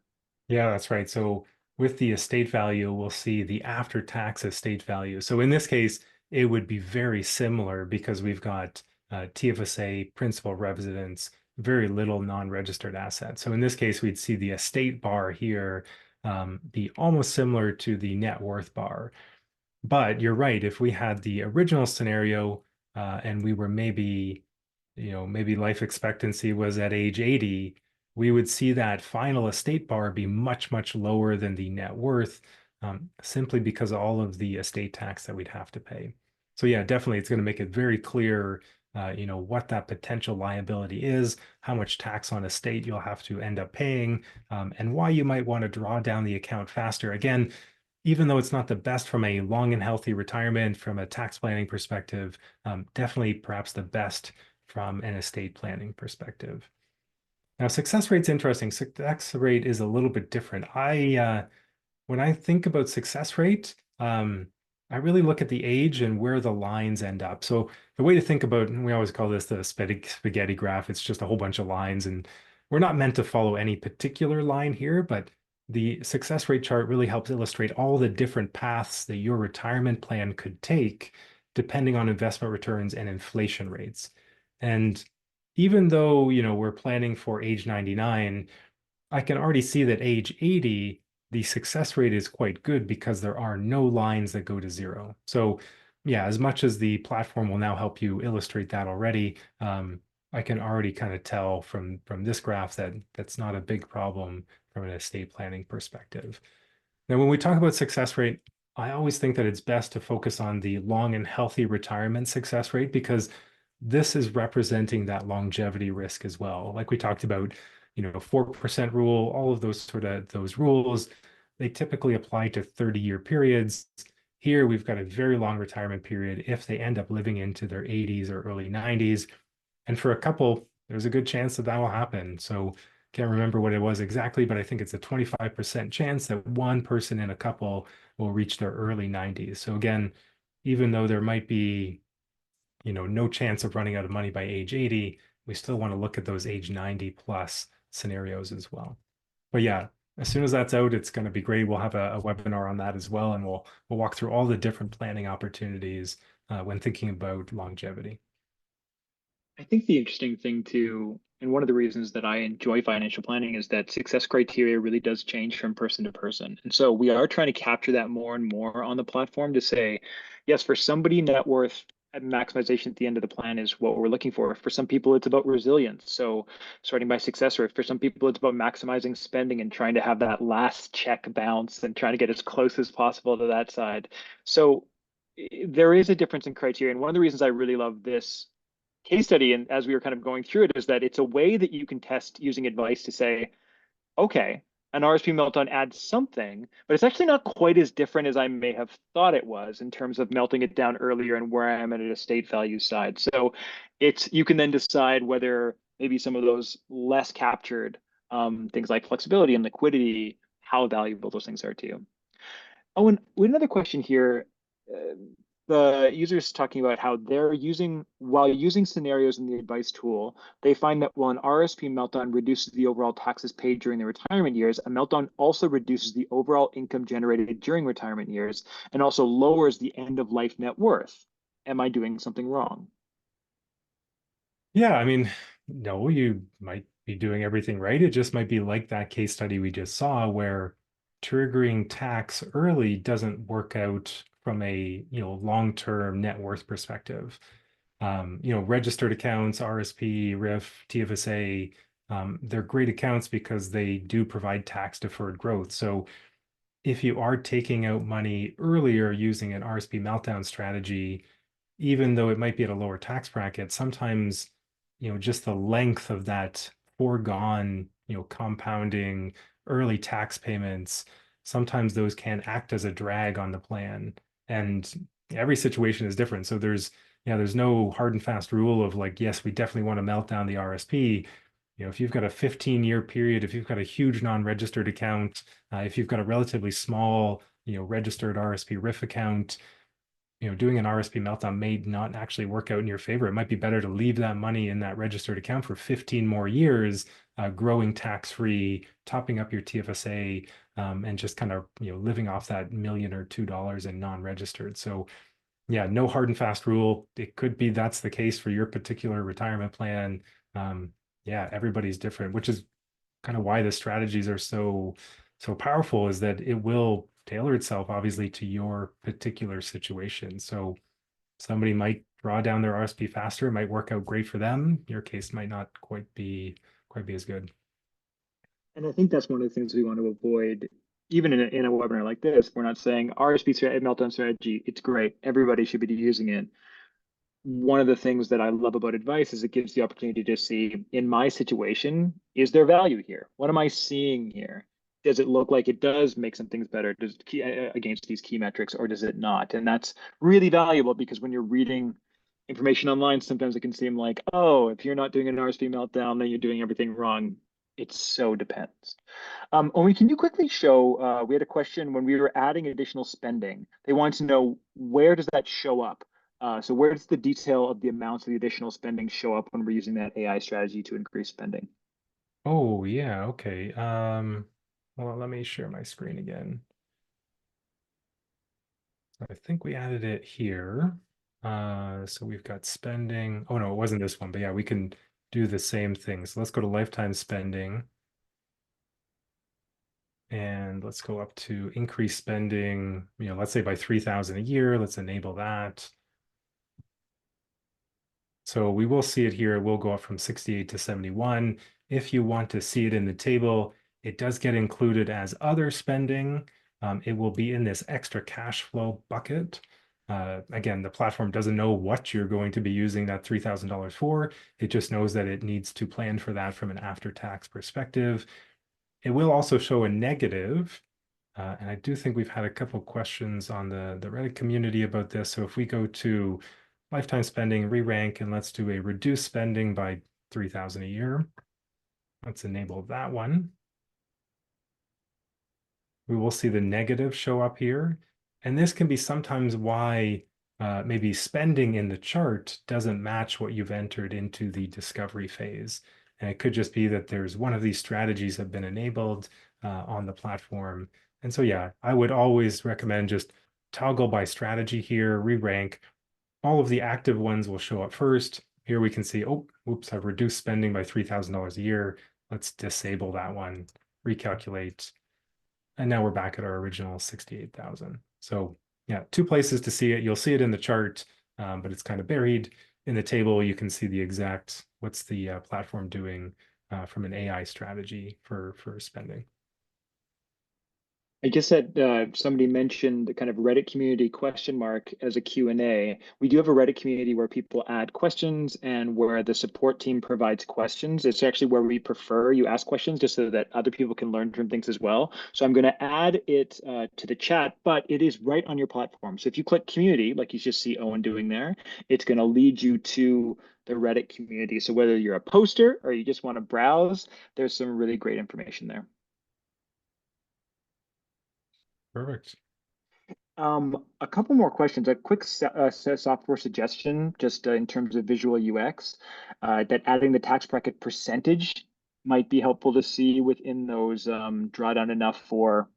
Yeah, that's right. So with the estate value, we'll see the after-tax estate value. So in this case, it would be very similar because we've got TFSA, principal residence, very little non-registered assets. So in this case, we'd see the estate bar here be almost similar to the net worth bar. But you're right, if we had the original scenario and we were maybe life expectancy was at age 80, we would see that final estate bar be much, much lower than the net worth, simply because of all of the estate tax that we'd have to pay. So yeah, definitely it's going to make it very clear, what that potential liability is, how much tax on estate you'll have to end up paying, and why you might want to draw down the account faster. Again, even though it's not the best from a long and healthy retirement, from a tax planning perspective, definitely perhaps the best from an estate planning perspective. Now, success rate's interesting. Success rate is a little bit different. When I think about success rate, I really look at the age and where the lines end up. So the way to think about, and we always call this the spaghetti graph, it's just a whole bunch of lines, and we're not meant to follow any particular line here, but the success rate chart really helps illustrate all the different paths that your retirement plan could take depending on investment returns and inflation rates. And even though, we're planning for age 99, I can already see that age 80, the success rate is quite good because there are no lines that go to zero. So yeah, as much as the platform will now help you illustrate that already, I can already kind of tell from this graph that that's not a big problem from an estate planning perspective. Now, when we talk about success rate, I always think that it's best to focus on the long and healthy retirement success rate because this is representing that longevity risk as well. Like we talked about, 4% rule, all of those rules, they typically apply to 30-year periods. Here, we've got a very long retirement period if they end up living into their 80s or early 90s. And for a couple, there's a good chance that that will happen. So can't remember what it was exactly, but I think it's a 25% chance that one person in a couple will reach their early 90s. So again, even though there might be, no chance of running out of money by age 80, we still want to look at those age 90 plus scenarios as well. But yeah, as soon as that's out, it's going to be great. We'll have a webinar on that as well, and we'll walk through all the different planning opportunities when thinking about longevity. I think the interesting thing too, and one of the reasons that I enjoy financial planning is that success criteria really does change from person to person. And so we are trying to capture that more and more on the platform to say, yes, for somebody, net worth and maximization at the end of the plan is what we're looking for. For some people, it's about resilience. So sorting by success rate. For some people, it's about maximizing spending and trying to have that last check bounce and trying to get as close as possible to that side. So there is a difference in criteria. And one of the reasons I really love this case study, and as we were kind of going through it, is that it's a way that you can test using advice to say, okay, an RSP meltdown adds something, but it's actually not quite as different as I may have thought it was in terms of melting it down earlier and where I am at a state value side. So you can then decide whether maybe some of those less captured things like flexibility and liquidity, how valuable those things are to you. Oh, and another question here. Uh, the user's talking about how while using scenarios in the advice tool, they find that while an RSP meltdown reduces the overall taxes paid during the retirement years, a meltdown also reduces the overall income generated during retirement years and also lowers the end of life net worth. Am I doing something wrong? Yeah, I mean, no, you might be doing everything right. It just might be like that case study we just saw where triggering tax early doesn't work out from a, long-term net worth perspective. Registered accounts, RSP, RIF, TFSA, they're great accounts because they do provide tax deferred growth. So if you are taking out money earlier using an RSP meltdown strategy, even though it might be at a lower tax bracket, sometimes, just the length of that foregone, compounding early tax payments, sometimes those can act as a drag on the plan. And every situation is different. So there's no hard and fast rule of like, yes, we definitely want to melt down the RSP. If you've got a 15-year period, if you've got a huge non-registered account, if you've got a relatively small, registered RSP RIF account, doing an RSP meltdown may not actually work out in your favor. It might be better to leave that money in that registered account for 15 more years, growing tax-free, topping up your TFSA, and just kind of, living off that $1 or $2 in non-registered. So yeah, no hard and fast rule. It could be that's the case for your particular retirement plan. Um, yeah, everybody's different, which is kind of why the strategies are so powerful, is that it will tailor itself obviously to your particular situation. So somebody might draw down their RSP faster, it might work out great for them. Your case might not quite be as good. And I think that's one of the things we want to avoid, even in a webinar like this. We're not saying RSP meltdown strategy, it's great. Everybody should be using it. One of the things that I love about advice is it gives the opportunity to see, in my situation, is there value here? What am I seeing here? Does it look like it does make some things better? Does it against these key metrics, or does it not? And that's really valuable because when you're reading information online, sometimes it can seem like, oh, if you're not doing an RSP meltdown, then you're doing everything wrong. It so depends. Owen, can you quickly show, we had a question when we were adding additional spending. They want to know, where does that show up? So where does the detail of the amounts of the additional spending show up when we're using that AI strategy to increase spending? Oh yeah, okay. Well, let me share my screen again. I think we added it here. So we've got spending. Oh no, it wasn't this one, but yeah, we can do the same thing. So let's go to lifetime spending. And let's go up to increase spending, let's say by 3,000 a year. Let's enable that. So we will see it here. It will go up from 68 to 71. If you want to see it in the table, it does get included as other spending. It will be in this extra cash flow bucket. Again, the platform doesn't know what you're going to be using that $3,000 for. It just knows that it needs to plan for that from an after-tax perspective. It will also show a negative. And I do think we've had a couple questions on the Reddit community about this. So if we go to lifetime spending, re-rank, and let's do a reduced spending by 3,000 a year. Let's enable that one. We will see the negative show up here. And this can be sometimes why maybe spending in the chart doesn't match what you've entered into the discovery phase. And it could just be that there's one of these strategies have been enabled on the platform. And so, yeah, I would always recommend just toggle by strategy here, re-rank. All of the active ones will show up first. Here we can see, oh, oops, I've reduced spending by $3,000 a year. Let's disable that one, recalculate. And now we're back at our original 68,000. So yeah, two places to see it. You'll see it in the chart, but it's kind of buried. In the table, you can see the exact, what's the platform doing from an AI strategy for spending. I guess that somebody mentioned the kind of Reddit community question mark as a Q&A. We do have a Reddit community where people add questions and where the support team provides questions. It's actually where we prefer you ask questions just so that other people can learn from things as well. So I'm going to add it to the chat, but it is right on your platform. So if you click community, like you just see Owen doing there, it's going to lead you to the Reddit community. So whether you're a poster or you just want to browse, there's some really great information there. Perfect. A couple more questions. A quick software suggestion, just in terms of visual UX, that adding the tax bracket percentage might be helpful to see within those drawdown enough for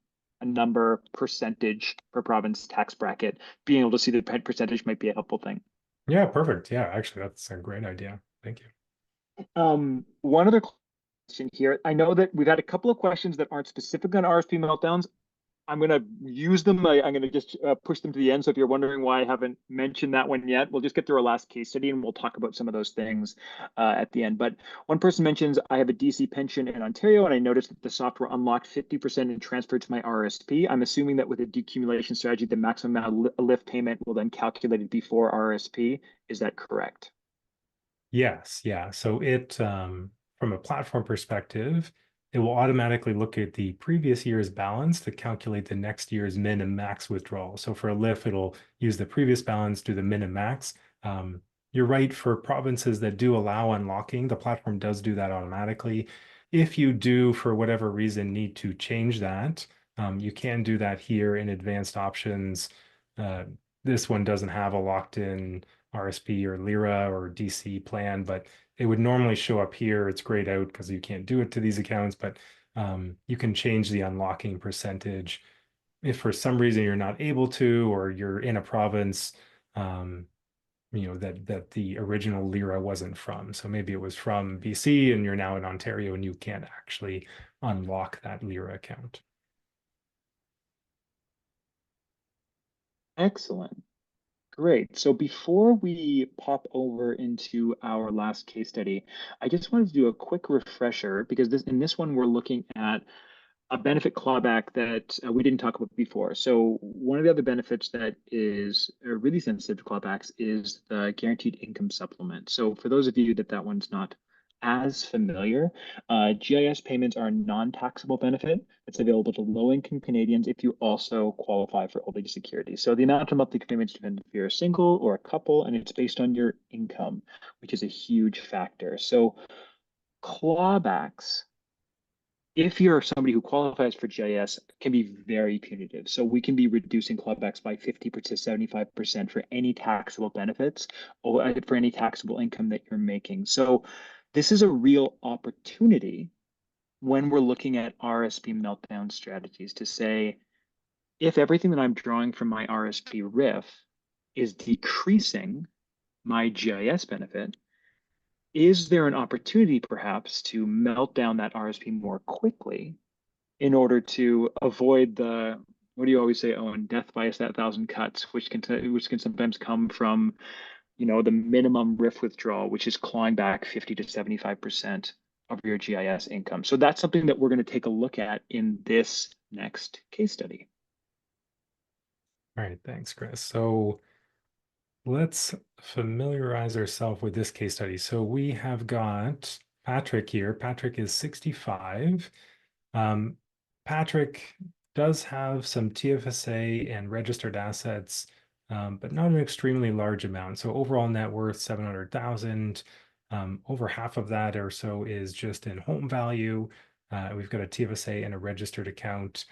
a number percentage per province tax bracket. Being able to see the percentage might be a helpful thing. Yeah, perfect. Yeah, actually, that's a great idea. Thank you. One other question here. I know that we've had a couple of questions that aren't specific on RSP meltdowns. I'm going to use them. I'm going to just push them to the end. So if you're wondering why I haven't mentioned that one yet, we'll just get through our last case study and we'll talk about some of those things at the end. But one person mentions, I have a DC pension in Ontario and I noticed that the software unlocked 50% and transferred to my RSP. I'm assuming that with a decumulation strategy, the maximum amount of lift payment will then calculate it before RSP. Is that correct? Yes, yeah. So from a platform perspective, it will automatically look at the previous year's balance to calculate the next year's min and max withdrawal. So for a lift, it'll use the previous balance, do the min and max. You're right, for provinces that do allow unlocking, the platform does do that automatically. If you do, for whatever reason, need to change that, you can do that here in advanced options. This one doesn't have a locked-in RSP or Lira or DC plan, but it would normally show up here. It's grayed out because you can't do it to these accounts, but you can change the unlocking percentage. If for some reason you're not able to, or you're in a province, that the original Lira wasn't from. So maybe it was from BC and you're now in Ontario and you can't actually unlock that Lira account. Excellent. Great. So before we pop over into our last case study, I just wanted to do a quick refresher because in this one we're looking at a benefit clawback that we didn't talk about before. So one of the other benefits that is really sensitive to clawbacks is the guaranteed income supplement. So for those of you that one's not as familiar, GIS payments are a non-taxable benefit that's available to low-income Canadians if you also qualify for old age security. So the amount of monthly payments depends if you're a single or a couple, and it's based on your income, which is a huge factor. So clawbacks, if you're somebody who qualifies for GIS, can be very punitive. So we can be reducing clawbacks by 50 to 75% for any taxable benefits or for any taxable income that you're making. So this is a real opportunity when we're looking at RSP meltdown strategies to say, if everything that I'm drawing from my RSP RIF is decreasing my GIS benefit, is there an opportunity perhaps to melt down that RSP more quickly in order to avoid the, what do you always say, Owen, death by a thousand cuts, which can sometimes come from, the minimum RIF withdrawal, which is clawing back 50 to 75% of your GIS income. So that's something that we're going to take a look at in this next case study. All right, thanks, Chris. So let's familiarize ourselves with this case study. So we have got Patrick here. Patrick is 65. Patrick does have some TFSA and registered assets, but not an extremely large amount. So overall net worth 700,000. Over half of that or so is just in home value. We've got a TFSA and a registered account.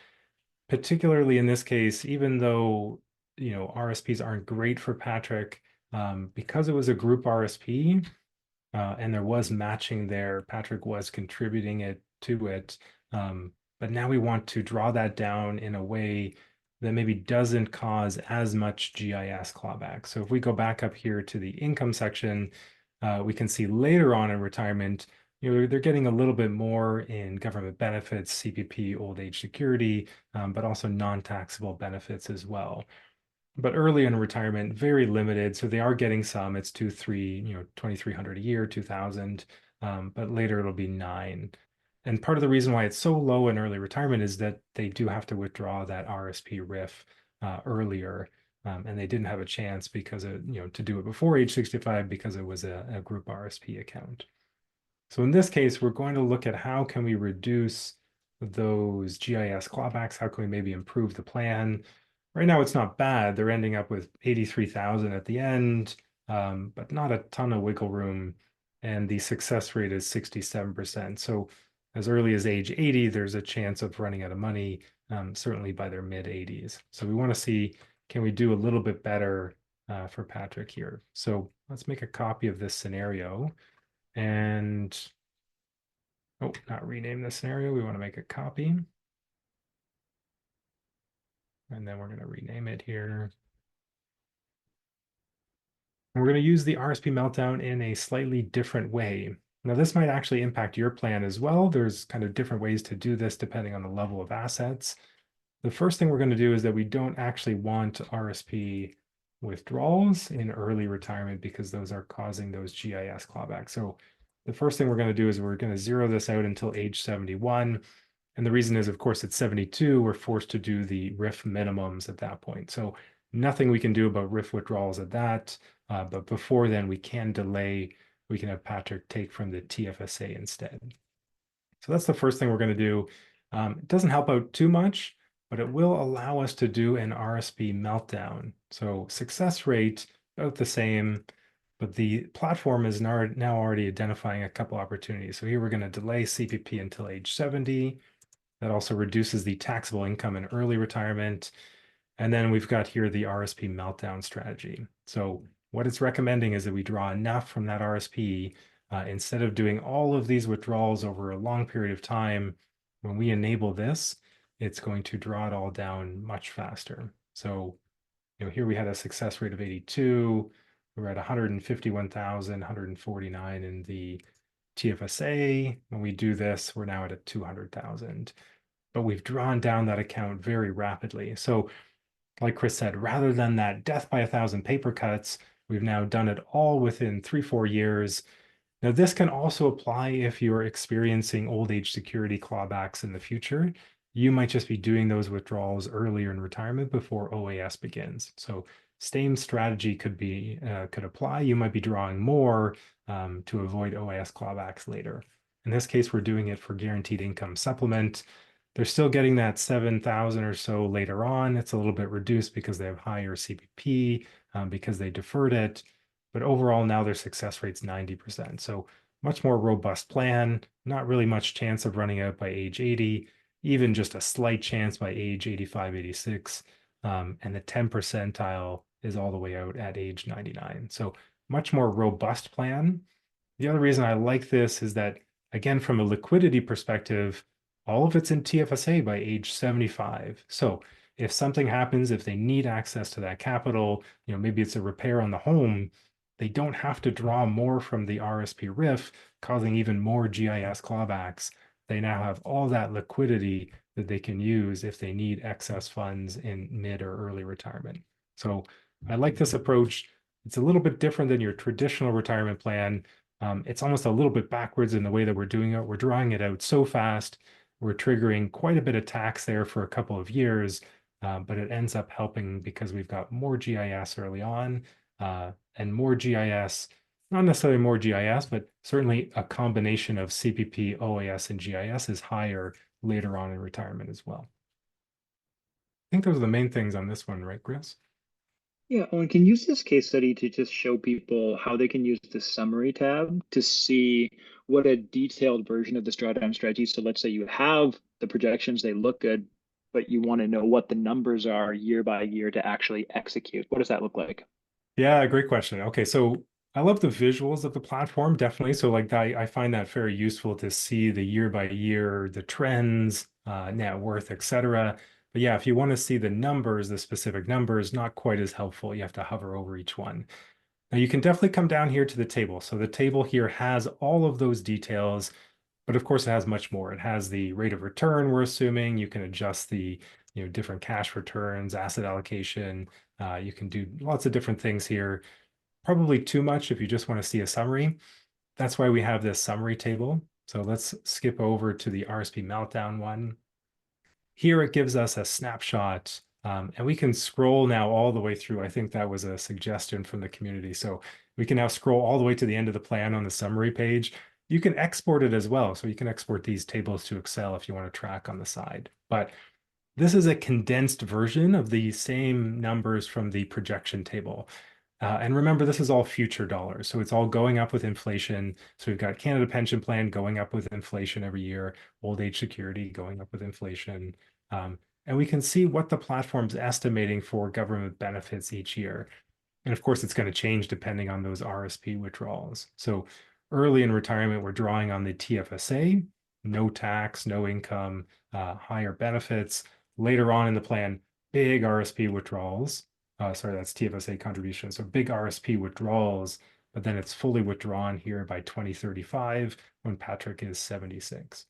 Particularly in this case, even though RSPs aren't great for Patrick, because it was a group RSP, and there was matching there, Patrick was contributing it to it. But now we want to draw that down in a way that maybe doesn't cause as much GIS clawback. So if we go back up here to the income section, we can see later on in retirement, they're getting a little bit more in government benefits, CPP, old age security, but also non-taxable benefits as well. But early in retirement, very limited. So they are getting some. It's 2,300 a year, 2,000. But later it'll be 9. And part of the reason why it's so low in early retirement is that they do have to withdraw that RSP RIF earlier. And they didn't have a chance because of, to do it before age 65 because it was a group RSP account. So in this case, we're going to look at how can we reduce those GIS clawbacks? How can we maybe improve the plan? Right now, it's not bad. They're ending up with 83,000 at the end, but not a ton of wiggle room. And the success rate is 67%. So as early as age 80, there's a chance of running out of money, certainly by their mid 80s. So we want to see, can we do a little bit better for Patrick here? So let's make a copy of this scenario. And, oh, not rename the scenario. We want to make a copy. And then we're going to rename it here. And we're going to use the RSP meltdown in a slightly different way. Now, this might actually impact your plan as well. There's kind of different ways to do this depending on the level of assets. The first thing we're going to do is that we don't actually want RSP withdrawals in early retirement because those are causing those GIS clawbacks. So the first thing we're going to do is we're going to zero this out until age 71. And the reason is, of course, at 72, we're forced to do the RIF minimums at that point. So nothing we can do about RIF withdrawals at that. But before then, we can delay. We can have Patrick take from the TFSA instead. So that's the first thing we're going to do. It doesn't help out too much, but it will allow us to do an RSP meltdown. So success rate, about the same, but the platform is now already identifying a couple opportunities. So here we're going to delay CPP until age 70. That also reduces the taxable income in early retirement. And then we've got here the RSP meltdown strategy. So what it's recommending is that we draw enough from that RSP instead of doing all of these withdrawals over a long period of time. When we enable this, it's going to draw it all down much faster. So, here we had a success rate of 82. We're at 151,000, 149 in the TFSA. When we do this, we're now at a 200,000. But we've drawn down that account very rapidly. So like Chris said, rather than that death by 1,000 paper cuts, we've now done it all within 3-4 years. Now, this can also apply if you're experiencing old age security clawbacks in the future. You might just be doing those withdrawals earlier in retirement before OAS begins. So same strategy could apply. You might be drawing more to avoid OAS clawbacks later. In this case, we're doing it for guaranteed income supplement. They're still getting that 7,000 or so later on. It's a little bit reduced because they have higher CPP because they deferred it. But overall, now their success rate's 90%. So much more robust plan, not really much chance of running out by age 80, even just a slight chance by age 85, 86. And the 10 percentile is all the way out at age 99. So much more robust plan. The other reason I like this is that, again, from a liquidity perspective, all of it's in TFSA by age 75. So if something happens, if they need access to that capital, maybe it's a repair on the home, they don't have to draw more from the RSP RIF, causing even more GIS clawbacks. They now have all that liquidity that they can use if they need excess funds in mid or early retirement. So I like this approach. It's a little bit different than your traditional retirement plan. It's almost a little bit backwards in the way that we're doing it. We're drawing it out so fast. We're triggering quite a bit of tax there for a couple of years, but it ends up helping because we've got more GIS early on and more GIS, not necessarily more GIS, but certainly a combination of CPP, OAS, and GIS is higher later on in retirement as well. I think those are the main things on this one, right, Chris? Yeah, Owen, can use this case study to just show people how they can use the summary tab to see what a detailed version of this drawdown strategy. So let's say you have the projections, they look good, but you want to know what the numbers are year by year to actually execute. What does that look like? Yeah, great question. Okay, so I love the visuals of the platform, definitely. So like I find that very useful to see the year by year, the trends, net worth, etc. But yeah, if you want to see the numbers, the specific numbers, not quite as helpful. You have to hover over each one. Now you can definitely come down here to the table. So the table here has all of those details, but of course it has much more. It has the rate of return, we're assuming. You can adjust the different cash returns, asset allocation. You can do lots of different things here. Probably too much if you just want to see a summary. That's why we have this summary table. So let's skip over to the RSP Meltdown one. Here it gives us a snapshot, and we can scroll now all the way through. I think that was a suggestion from the community. So we can now scroll all the way to the end of the plan on the summary page. You can export it as well. So you can export these tables to Excel if you want to track on the side. But this is a condensed version of the same numbers from the projection table. And remember, this is all future dollars. So it's all going up with inflation. So we've got Canada Pension Plan going up with inflation every year, old age security going up with inflation. And we can see what the platform's estimating for government benefits each year. And of course, it's going to change depending on those RSP withdrawals. So early in retirement, we're drawing on the TFSA, no tax, no income, higher benefits. Later on in the plan, big RSP withdrawals. Sorry, that's TFSA contribution. So big RSP withdrawals, but then it's fully withdrawn here by 2035 when Patrick is 76.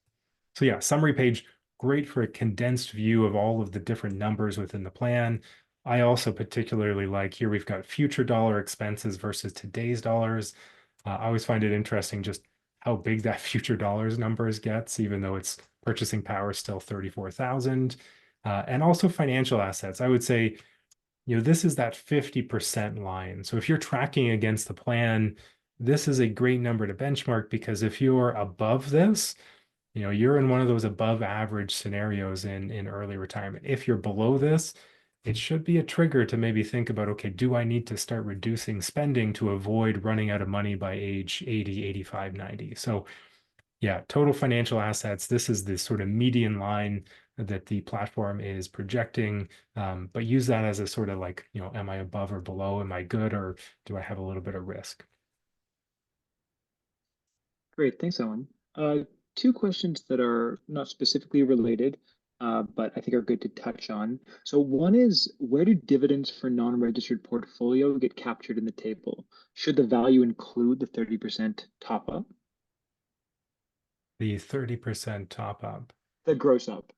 So yeah, summary page, great for a condensed view of all of the different numbers within the plan. I also particularly like here we've got future dollar expenses versus today's dollars. I always find it interesting just how big that future dollars numbers gets, even though its purchasing power is still 34,000. And also financial assets. I would say, this is that 50% line. So if you're tracking against the plan, this is a great number to benchmark because if you're above this, you're in one of those above average scenarios in early retirement. If you're below this, it should be a trigger to maybe think about, okay, do I need to start reducing spending to avoid running out of money by age 80, 85, 90? So yeah, total financial assets. This is the sort of median line that the platform is projecting, but use that as a sort of like, am I above or below? Am I good or do I have a little bit of risk? Great, thanks, Owen. Two questions that are not specifically related, but I think are good to touch on. So one is, where do dividends for non-registered portfolio get captured in the table? Should the value include the 30% top up? The 30% top up. The gross up.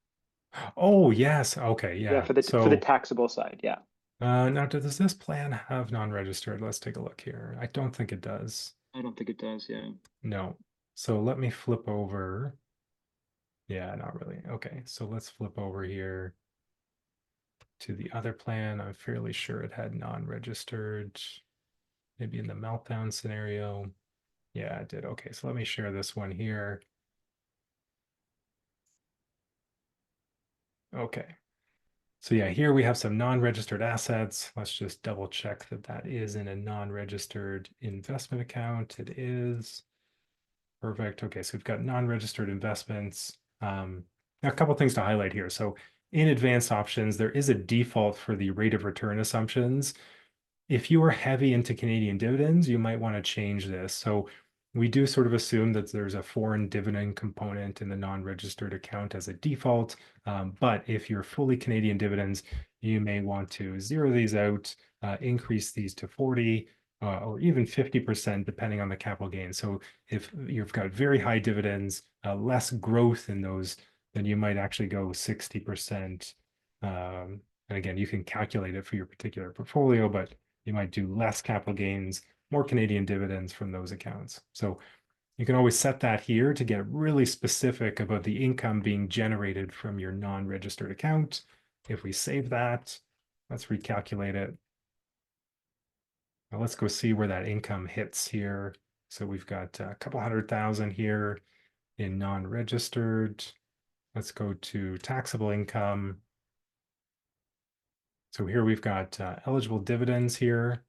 Oh, yes. Okay, Yeah, yeah. for the So taxable side, yeah. now does this plan have non-registered? Let's take a look here. I don't think it does. I don't think it does, yeah. No. So let me flip over. Yeah, not really. Okay, so let's flip over here to the other plan. I'm fairly sure it had non-registered, maybe in the meltdown scenario. Yeah, it did. Okay, so let me share this one here. Okay. So yeah, here we have some non-registered assets. Let's just double check that that is in a non-registered investment account. It is. Perfect. Okay, so we've got non-registered investments. Now a couple things to highlight here. So in advanced options, there is a default for the rate of return assumptions. If you are heavy into Canadian dividends, you might want to change this. So we do sort of assume that there's a foreign dividend component in the non-registered account as a default. But if you're fully Canadian dividends, you may want to zero these out, increase these to 40 or even 50%, depending on the capital gain. So if you've got very high dividends, less growth in those, then you might actually go 60%. And again, you can calculate it for your particular portfolio, but you might do less capital gains, more Canadian dividends from those accounts. So you can always set that here to get really specific about the income being generated from your non-registered account. If we save that, let's recalculate it. Now let's go see where that income hits here. So we've got a couple 100,000 here in non-registered. Let's go to taxable income. So here we've got eligible dividends here.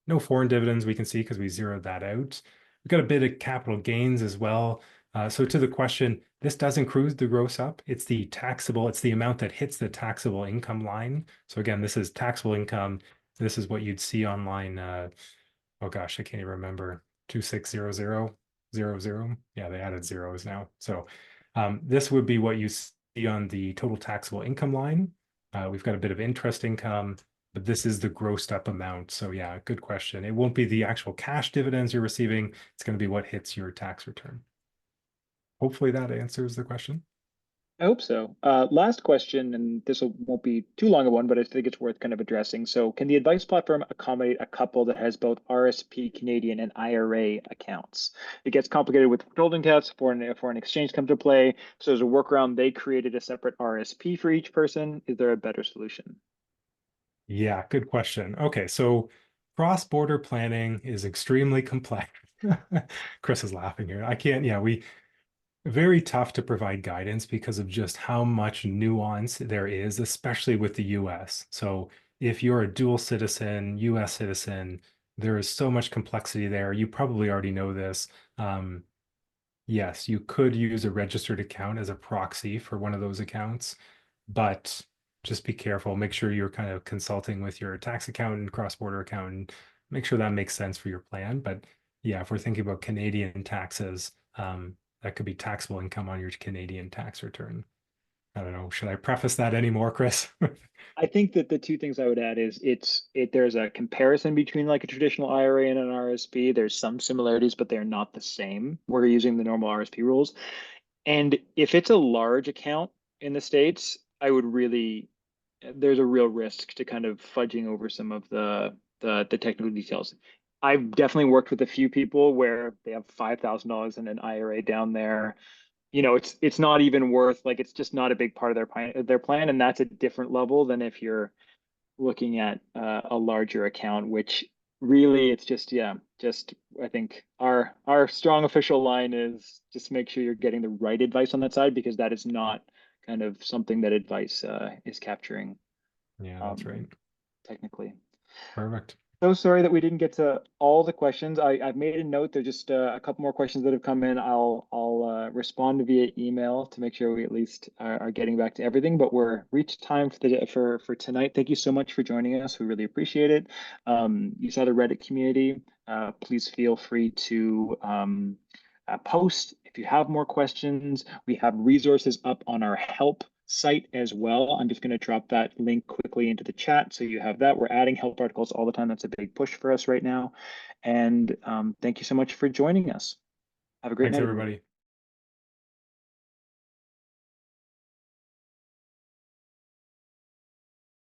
No foreign dividends we can see because we zeroed that out. We've got a bit of capital gains as well. So to the question, this does include the gross up. It's the taxable, it's the amount that hits the taxable income line. So again, this is taxable income. This is what you'd see on line, oh gosh, I can't even remember, 260000. Yeah, they added zeros now. So this would be what you see on the total taxable income line. We've got a bit of interest income, but this is the grossed up amount. So yeah, good question. It won't be the actual cash dividends you're receiving. It's going to be what hits your tax return. Hopefully that answers the question. I hope so. Last question, and won't be too long a one, but I think it's worth kind of addressing. So, can the advice platform accommodate a couple that has both RSP Canadian and IRA accounts? It gets complicated with withholding tax, foreign exchange comes to play. So, as a workaround, they created a separate RSP for each person. Is there a better solution? Yeah, good question. Okay, so cross-border planning is extremely complex. Chris is laughing here. I can't, yeah, we very tough to provide guidance because of just how much nuance there is, especially with the US. So if you're a dual citizen, US citizen, there is so much complexity there. You probably already know this. Um, Yes, you could use a registered account as a proxy for one of those accounts, but just be careful. Make sure you're kind of consulting with your tax accountant, cross-border accountant. Make sure that makes sense for your plan. But yeah, if we're thinking about Canadian taxes, that could be taxable income on your Canadian tax return. I don't know. Should I preface that anymore, Chris? I think that the two things I would add is there's a comparison between like a traditional IRA and an RSP. There's some similarities, but they're not the same. We're using the normal RSP rules. And if it's a large account in the States, I would really, there's a real risk to kind of fudging over some of the technical details. I've definitely worked with a few people where they have $5,000 in an IRA down there. It's not even worth, like, it's just not a big part of their plan, and that's a different level than if you're looking at a larger account, which really it's just, yeah, just I think our strong official line is just make sure you're getting the right advice on that side, because that is not kind of something that advice is capturing Yeah, that's um, right. technically. Perfect. So sorry that we didn't get to all the questions. I've made a note. There's just a couple more questions that have come in. I'll respond via email to make sure we at least are getting back to everything. But we're reached time for tonight. Thank you so much for joining us. We really appreciate it. You saw the Reddit community. Please feel free to post if you have more questions. We have resources up on our help site as well. I'm just going to drop that link quickly into the chat so you have that. We're adding help articles all the time. That's a big push for us right now. And thank you so much for joining us. Have a great Thanks, night, everybody. everybody.